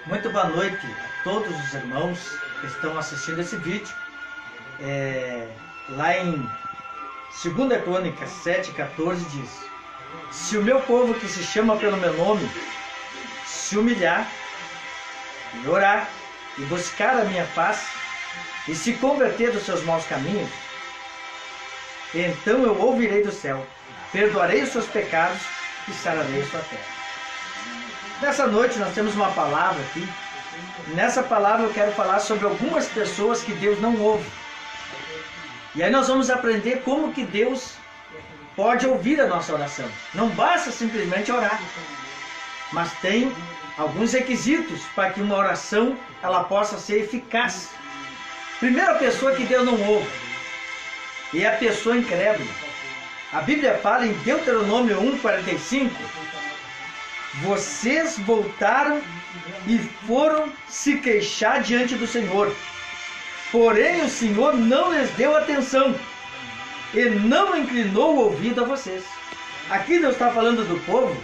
Muito boa noite a todos os irmãos que estão assistindo esse vídeo. Lá em 2 Crônicas 7,14 diz: se o meu povo que se chama pelo meu nome se humilhar e orar e buscar a minha face e se converter dos seus maus caminhos, então eu ouvirei do céu, perdoarei os seus pecados e sararei a sua terra. Nessa noite nós temos uma palavra aqui. Nessa palavra eu quero falar sobre algumas pessoas que Deus não ouve. E aí nós vamos aprender como que Deus pode ouvir a nossa oração. Não basta simplesmente orar, mas tem alguns requisitos para que uma oração ela possa ser eficaz. Primeira pessoa que Deus não ouve é a pessoa incrédula. A Bíblia fala em Deuteronômio 1,45: vocês voltaram e foram se queixar diante do Senhor, porém o Senhor não lhes deu atenção e não inclinou o ouvido a vocês. Aqui Deus está falando do povo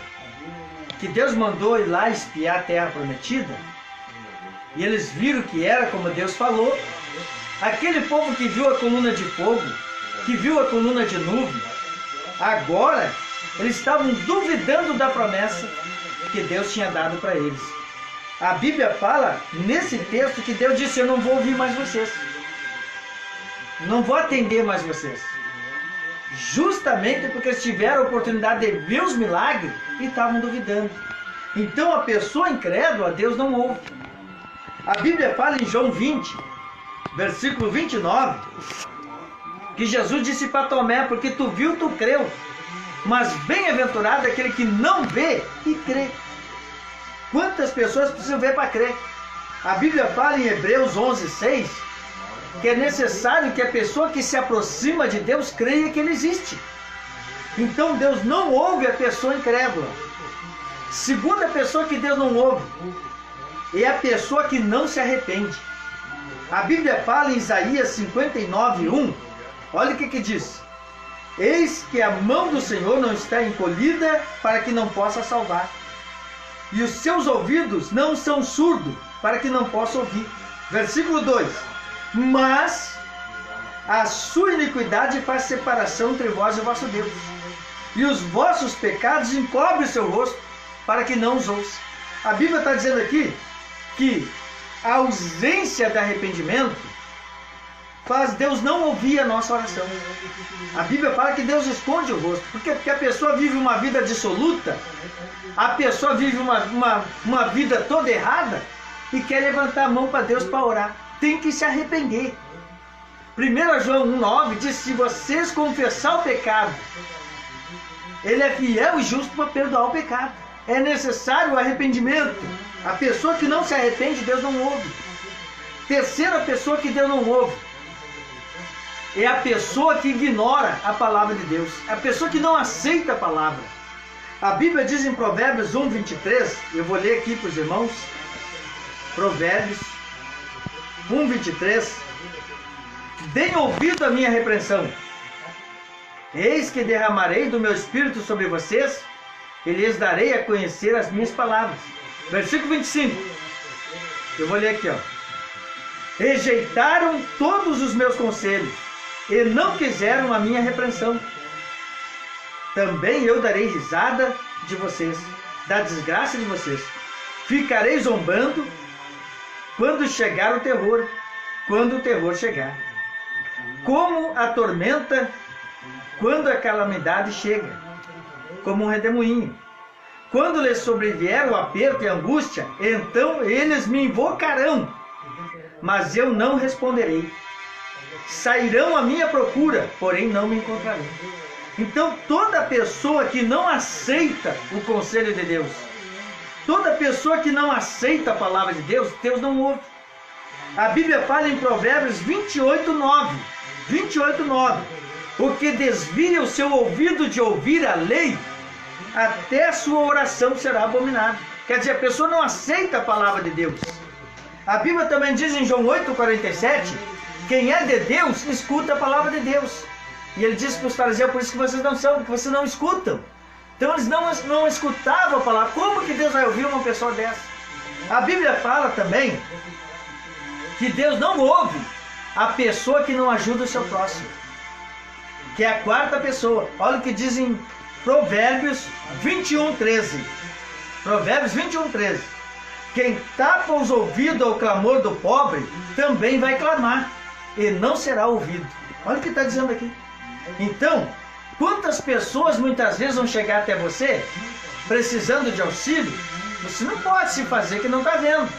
que Deus mandou ir lá espiar a terra prometida, e eles viram que era como Deus falou. Aquele povo que viu a coluna de fogo, que viu a coluna de nuvem, agora eles estavam duvidando da promessa que Deus tinha dado para eles. A Bíblia fala nesse texto que Deus disse: eu não vou ouvir mais vocês, não vou atender mais vocês, justamente porque eles tiveram a oportunidade de ver os milagres e estavam duvidando. Então a pessoa incrédula, Deus não ouve. A Bíblia fala em João 20, versículo 29, que Jesus disse para Tomé: porque tu viu, tu creu, mas bem-aventurado é aquele que não vê e crê. Quantas pessoas precisam ver para crer? A Bíblia fala em Hebreus 11,6 que é necessário que a pessoa que se aproxima de Deus creia que Ele existe. Então Deus não ouve a pessoa incrédula. Segunda pessoa que Deus não ouve é a pessoa que não se arrepende. A Bíblia fala em Isaías 59,1, olha o que diz: eis que a mão do Senhor não está encolhida para que não possa salvar, e os seus ouvidos não são surdos para que não possa ouvir. Versículo 2: mas a sua iniquidade faz separação entre vós e o vosso Deus, e os vossos pecados encobrem o seu rosto para que não os ouça. A Bíblia está dizendo aqui que a ausência de arrependimento faz Deus não ouvir a nossa oração. A Bíblia fala que Deus esconde o rosto. Porque a pessoa vive uma vida dissoluta, a pessoa vive uma vida toda errada e quer levantar a mão para Deus para orar. Tem que se arrepender. 1 João 1,9 diz: se vocês confessar o pecado, Ele é fiel e justo para perdoar o pecado. É necessário o arrependimento. A pessoa que não se arrepende, Deus não ouve. Terceira pessoa que Deus não ouve é a pessoa que ignora a palavra de Deus, a pessoa que não aceita a palavra. A Bíblia diz em Provérbios 1,23, eu vou ler aqui para os irmãos, Provérbios 1,23: deem ouvido à minha repreensão, eis que derramarei do meu espírito sobre vocês, e lhes darei a conhecer as minhas palavras. Versículo 25, eu vou ler aqui, rejeitaram todos os meus conselhos, e não quiseram a minha repreensão. Também eu darei risada de vocês, da desgraça de vocês. Ficarei zombando quando chegar o terror, quando o terror chegar. Como a tormenta, quando a calamidade chega, como um redemoinho. Quando lhes sobrevier o aperto e a angústia, então eles me invocarão, mas eu não responderei. Sairão à minha procura, porém não me encontrarão. Então toda pessoa que não aceita o conselho de Deus, toda pessoa que não aceita a palavra de Deus, Deus não ouve. A Bíblia fala em Provérbios 28,9: o que desvia o seu ouvido de ouvir a lei, até a sua oração será abominada. Quer dizer, a pessoa não aceita a palavra de Deus. A Bíblia também diz em João 8,47: quem é de Deus, escuta a palavra de Deus. E ele disse para os fariseus: por isso que vocês não são, porque vocês não escutam. Então eles não escutavam a palavra. Como que Deus vai ouvir uma pessoa dessa? A Bíblia fala também que Deus não ouve a pessoa que não ajuda o seu próximo, que é a quarta pessoa. Olha o que diz em Provérbios 21:13. Provérbios 21:13. Quem tapa os ouvidos ao clamor do pobre também vai clamar e não será ouvido. Olha o que está dizendo aqui. Então, quantas pessoas muitas vezes vão chegar até você precisando de auxílio? Você não pode se fazer que não está vendo.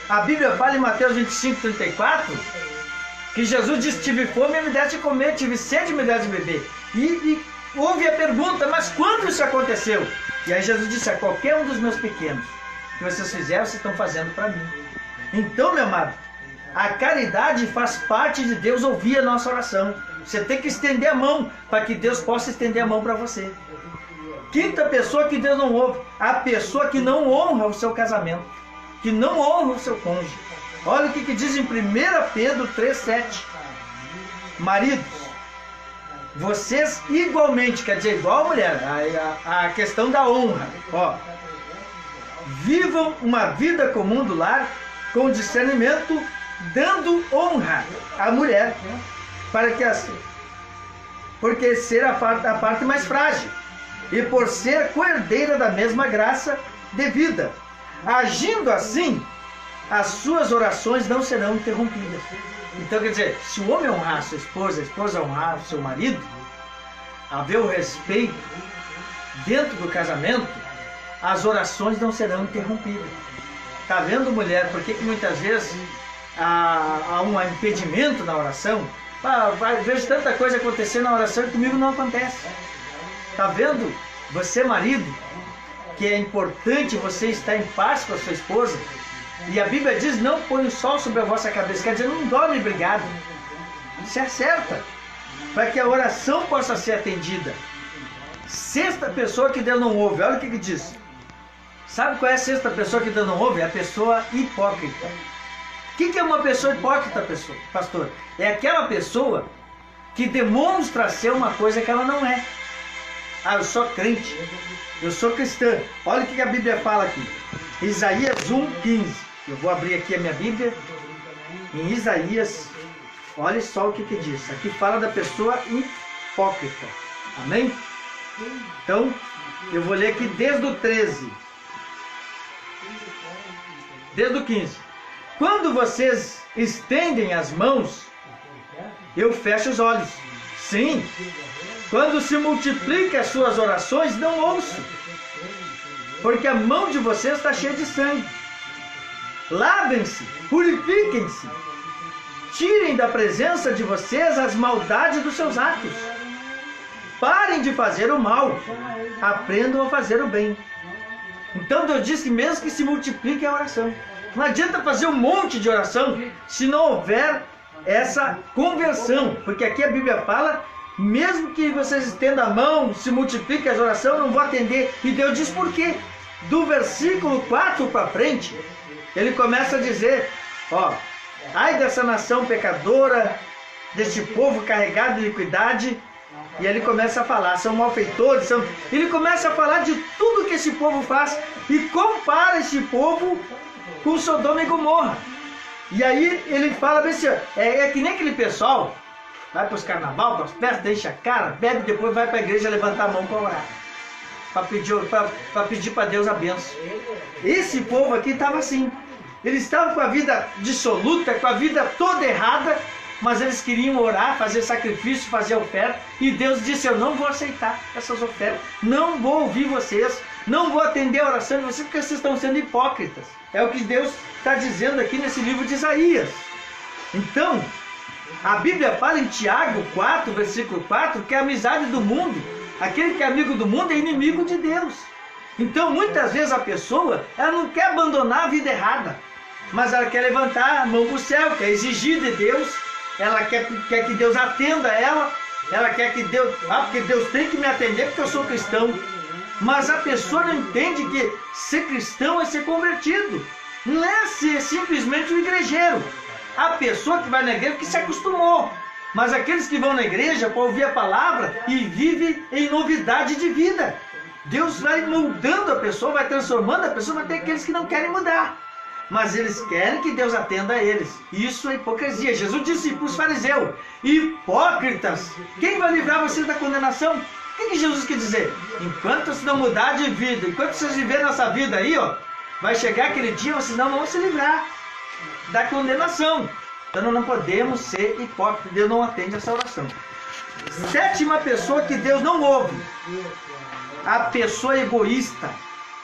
A Bíblia fala em Mateus 25:34 que Jesus disse: tive fome e me deste de comer, tive sede e me deste de beber. E houve a pergunta: mas quando isso aconteceu? E aí Jesus disse: a qualquer um dos meus pequenos que vocês fizeram, vocês estão fazendo para mim. Então, meu amado, a caridade faz parte de Deus ouvir a nossa oração. Você tem que estender a mão para que Deus possa estender a mão para você. Quinta pessoa que Deus não ouve: a pessoa que não honra o seu casamento, que não honra o seu cônjuge. Olha o que diz em 1 Pedro 3:7. Maridos, vocês igualmente, quer dizer, igual a mulher, a questão da honra, ó, vivam uma vida comum do lar com discernimento, dando honra à mulher, para que porque ser a parte mais frágil, e por ser coerdeira da mesma graça devida. Agindo assim, as suas orações não serão interrompidas. Então, quer dizer, se o homem honrar a sua esposa, a esposa honrar o seu marido, haver o respeito dentro do casamento, as orações não serão interrompidas. Tá vendo, mulher, por que muitas vezes há um impedimento na oração? Vejo tanta coisa acontecer na oração e comigo não acontece. Tá vendo, você marido, que é importante você estar em paz com a sua esposa? E a Bíblia diz: não põe o sol sobre a vossa cabeça. Quer dizer, não dorme brigado. Se acerta, para que a oração possa ser atendida. Sexta pessoa que Deus não ouve. Olha o que diz. Sabe qual é a sexta pessoa que Deus não ouve? É a pessoa hipócrita. O que é uma pessoa hipócrita, pastor? É aquela pessoa que demonstra ser uma coisa que ela não é. Ah, eu sou crente, eu sou cristã. Olha o que a Bíblia fala aqui. Isaías 1:15. Eu vou abrir aqui a minha Bíblia. Em Isaías, olha só o que diz. Aqui fala da pessoa hipócrita. Amém? Então, eu vou ler aqui desde o 13. Desde o 15. Quando vocês estendem as mãos, eu fecho os olhos. Sim. Quando se multiplicam as suas orações, não ouço. Porque a mão de vocês está cheia de sangue. Lavem-se, purifiquem-se. Tirem da presença de vocês as maldades dos seus atos. Parem de fazer o mal. Aprendam a fazer o bem. Então Deus disse mesmo que se multiplique a oração. Não adianta fazer um monte de oração se não houver essa conversão. Porque aqui a Bíblia fala: mesmo que vocês estendam a mão, se multipliquem as orações, eu não vou atender. E Deus diz por quê? Do versículo 4 para frente, ele começa a dizer: ó, ai dessa nação pecadora, deste povo carregado de iniquidade. E ele começa a falar: são malfeitores, ele começa a falar de tudo que esse povo faz e compara esse povo com Sodoma e Gomorra. E aí ele fala bem assim: é que nem aquele pessoal vai para os carnaval, para as festas, deixa a cara, bebe, depois vai para a igreja levantar a mão para orar, para pedir para Deus a bênção. Esse povo aqui estava assim. Eles estavam com a vida dissoluta, com a vida toda errada, mas eles queriam orar, fazer sacrifício, fazer oferta. E Deus disse: eu não vou aceitar essas ofertas, não vou ouvir vocês, não vou atender a oração de vocês, porque vocês estão sendo hipócritas. É o que Deus está dizendo aqui nesse livro de Isaías. Então, a Bíblia fala em Tiago 4, versículo 4, que a amizade do mundo, aquele que é amigo do mundo, é inimigo de Deus. Então, muitas vezes a pessoa, ela não quer abandonar a vida errada, mas ela quer levantar a mão para o céu, quer exigir de Deus, ela quer que Deus atenda ela quer que Deus, porque Deus tem que me atender porque eu sou cristão. Mas a pessoa não entende que ser cristão é ser convertido, não é ser simplesmente um igrejeiro. A pessoa que vai na igreja que se acostumou, mas aqueles que vão na igreja para ouvir a palavra e vivem em novidade de vida. Deus vai moldando a pessoa, vai transformando a pessoa, mas tem aqueles que não querem mudar. Mas eles querem que Deus atenda a eles. Isso é hipocrisia. Jesus disse para os fariseus: hipócritas, quem vai livrar vocês da condenação? O que Jesus quer dizer? Enquanto vocês não mudar de vida, enquanto vocês viverem nessa vida aí, ó, vai chegar aquele dia, vocês não vão se livrar da condenação. Então não podemos ser hipócritas. Deus não atende essa oração. Sétima pessoa que Deus não ouve: a pessoa egoísta.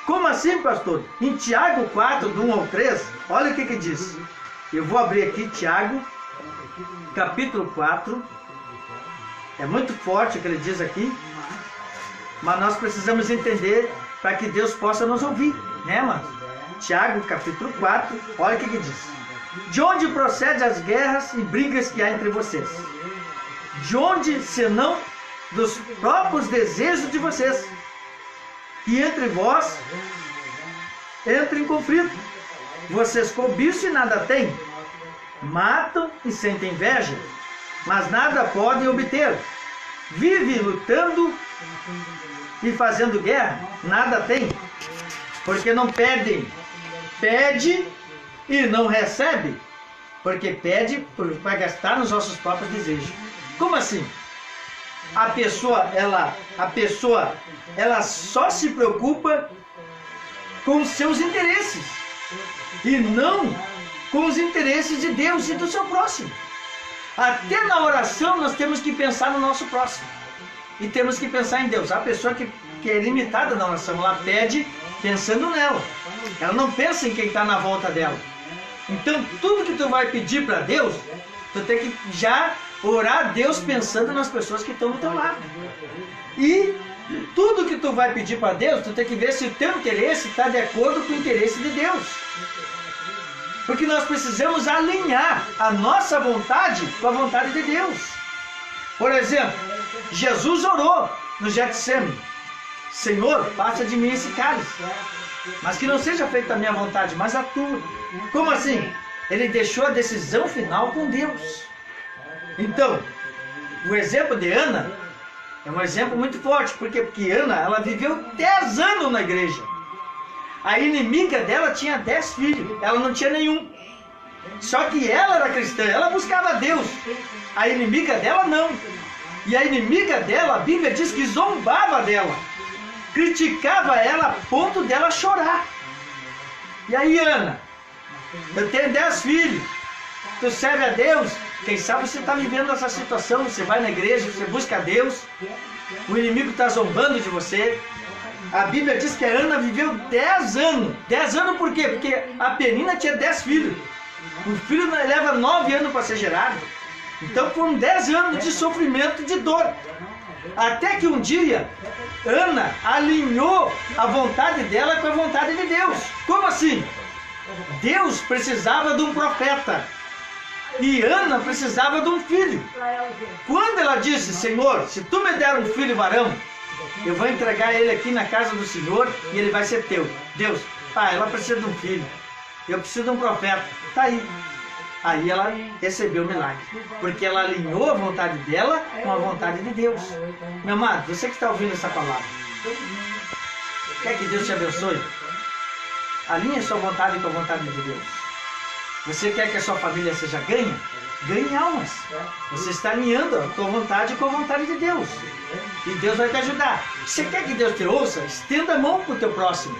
Como assim, pastor? Em Tiago 4, do 1 ao 3, olha o que diz. Eu vou abrir aqui Tiago, capítulo 4. É muito forte o que ele diz aqui, mas nós precisamos entender para que Deus possa nos ouvir, né, mano? Tiago, capítulo 4, olha o que diz. De onde procedem as guerras e brigas que há entre vocês? De onde, senão dos próprios desejos de vocês? E entre vós entra em conflito. Vocês cobiçam e nada têm, matam e sentem inveja, mas nada podem obter. Vive lutando e fazendo guerra, nada tem, porque não pedem. Pede e não recebe, porque pede para gastar nos nossos próprios desejos. Como assim? A pessoa só se preocupa com os seus interesses e não com os interesses de Deus e do seu próximo. Até na oração nós temos que pensar no nosso próximo e temos que pensar em Deus. A pessoa que é limitada na oração, ela pede pensando nela, ela não pensa em quem está na volta dela. Então tudo que tu vai pedir para Deus, tu tem que já orar a Deus pensando nas pessoas que estão do teu lado. E tudo que tu vai pedir para Deus, tu tem que ver se o teu interesse está de acordo com o interesse de Deus. Porque nós precisamos alinhar a nossa vontade com a vontade de Deus. Por exemplo, Jesus orou no Getsemane: Senhor, passa de mim esse cálice, mas que não seja feita a minha vontade, mas a tua. Como assim? Ele deixou a decisão final com Deus. Então, o exemplo de Ana é um exemplo muito forte. Por quê? Porque Ana, ela viveu 10 anos na igreja. A inimiga dela tinha 10 filhos, ela não tinha nenhum. Só que ela era cristã, ela buscava Deus. A inimiga dela não. E a inimiga dela, a Bíblia diz que zombava dela, criticava ela a ponto dela chorar. E aí, Ana, eu tenho 10 filhos, tu serve a Deus? Quem sabe você está vivendo essa situação, você vai na igreja, você busca a Deus, o inimigo está zombando de você. A Bíblia diz que a Ana viveu 10 anos. 10 anos por quê? Porque a Penina tinha 10 filhos. O filho leva 9 anos para ser gerado. Então foram 10 anos de sofrimento, de dor. Até que um dia, Ana alinhou a vontade dela com a vontade de Deus. Como assim? Deus precisava de um profeta e Ana precisava de um filho. Quando ela disse: Senhor, se tu me der um filho varão, eu vou entregar ele aqui na casa do Senhor e ele vai ser teu. Deus, ela precisa de um filho, eu preciso de um profeta. Tá aí. Aí ela recebeu o milagre, porque ela alinhou a vontade dela com a vontade de Deus. Meu amado, você que está ouvindo essa palavra, quer que Deus te abençoe? Alinhe a sua vontade com a vontade de Deus. Você quer que a sua família seja ganha? Ganhe almas. Você está alinhando a tua vontade com a vontade de Deus. E Deus vai te ajudar. Você quer que Deus te ouça? Estenda a mão para o teu próximo.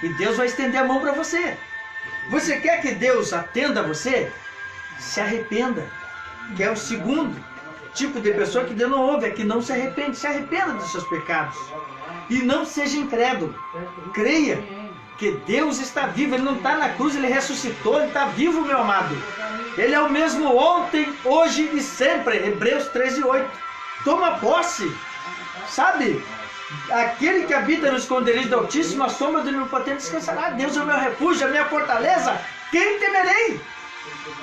E Deus vai estender a mão para você. Você quer que Deus atenda você? Se arrependa. Que é o segundo tipo de pessoa que Deus não ouve, é que não se arrepende. Se arrependa dos seus pecados. E não seja incrédulo. Creia que Deus está vivo. Ele não está na cruz, Ele ressuscitou. Ele está vivo, meu amado. Ele é o mesmo ontem, hoje e sempre. Hebreus 13:8. Toma posse. Sabe? Aquele que habita no esconderijo do Altíssimo, a sombra do Onipotente descansará. Deus é o meu refúgio, a minha fortaleza. Quem temerei?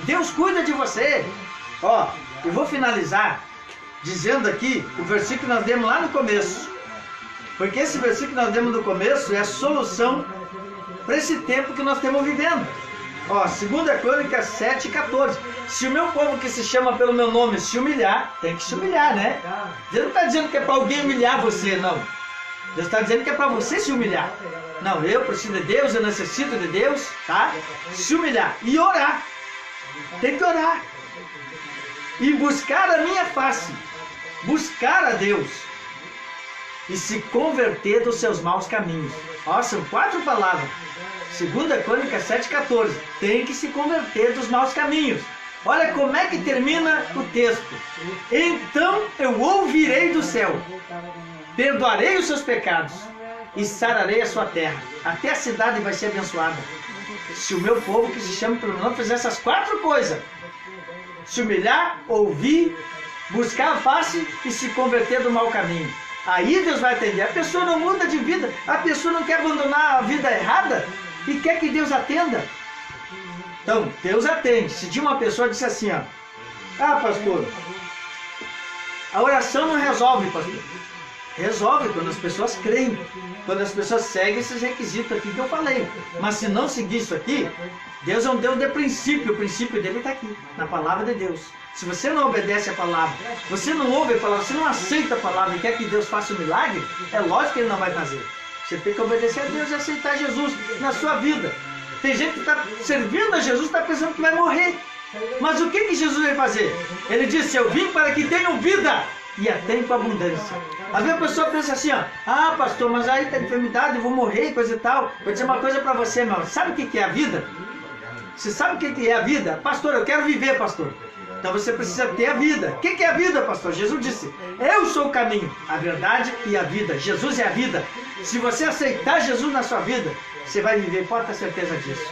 Deus cuida de você. Ó, eu vou finalizar dizendo aqui o versículo que nós demos lá no começo. Porque esse versículo que nós demos no começo é a solução para esse tempo que nós estamos vivendo. Ó, 2 Crônicas 7:14. Se o meu povo que se chama pelo meu nome se humilhar, tem que se humilhar, né? Deus não está dizendo que é para alguém humilhar você, não. Deus está dizendo que é para você se humilhar. Não, eu preciso de Deus, eu necessito de Deus, tá? Se humilhar e orar. Tem que orar. E buscar a minha face. Buscar a Deus. E se converter dos seus maus caminhos. Ó, são 4 palavras. 2 Crônicas 7,14. Tem que se converter dos maus caminhos. Olha como é que termina o texto. Então eu ouvirei do céu, perdoarei os seus pecados e sararei a sua terra. Até a cidade vai ser abençoada. Se o meu povo, que se chama pelo meu nome, fizer essas 4 coisas: se humilhar, ouvir, buscar a face e se converter do mau caminho. Aí Deus vai atender. A pessoa não muda de vida. A pessoa não quer abandonar a vida errada e quer que Deus atenda. Então, Deus atende. Se de uma pessoa disse assim, ó: ah, pastor, a oração não resolve, pastor. Resolve quando as pessoas creem, quando as pessoas seguem esses requisitos aqui que eu falei. Mas se não seguir isso aqui, Deus é um Deus de princípio. O princípio dele está aqui, na palavra de Deus. Se você não obedece a palavra, você não ouve a palavra, você não aceita a palavra e quer que Deus faça um milagre, é lógico que ele não vai fazer. Você tem que obedecer a Deus e aceitar Jesus na sua vida. Tem gente que está servindo a Jesus e está pensando que vai morrer. Mas o que Jesus vai fazer? Ele disse: eu vim para que tenham vida e a tenham com abundância. Às vezes a pessoa pensa assim, ó: ah, pastor, mas aí tem enfermidade, eu vou morrer, coisa e tal. Vou dizer uma coisa para você, meu. Sabe o que é a vida? Você sabe o que é a vida? Pastor, eu quero viver, pastor. Então você precisa ter a vida. O que é a vida, pastor? Jesus disse: eu sou o caminho, a verdade e a vida. Jesus é a vida. Se você aceitar Jesus na sua vida, você vai viver, pode ter certeza disso.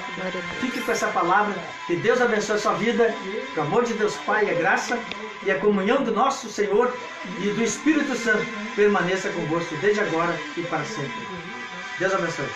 Fique com essa palavra. Que Deus abençoe a sua vida. Que o amor de Deus Pai, a graça e a comunhão do nosso Senhor e do Espírito Santo permaneça convosco desde agora e para sempre. Deus abençoe.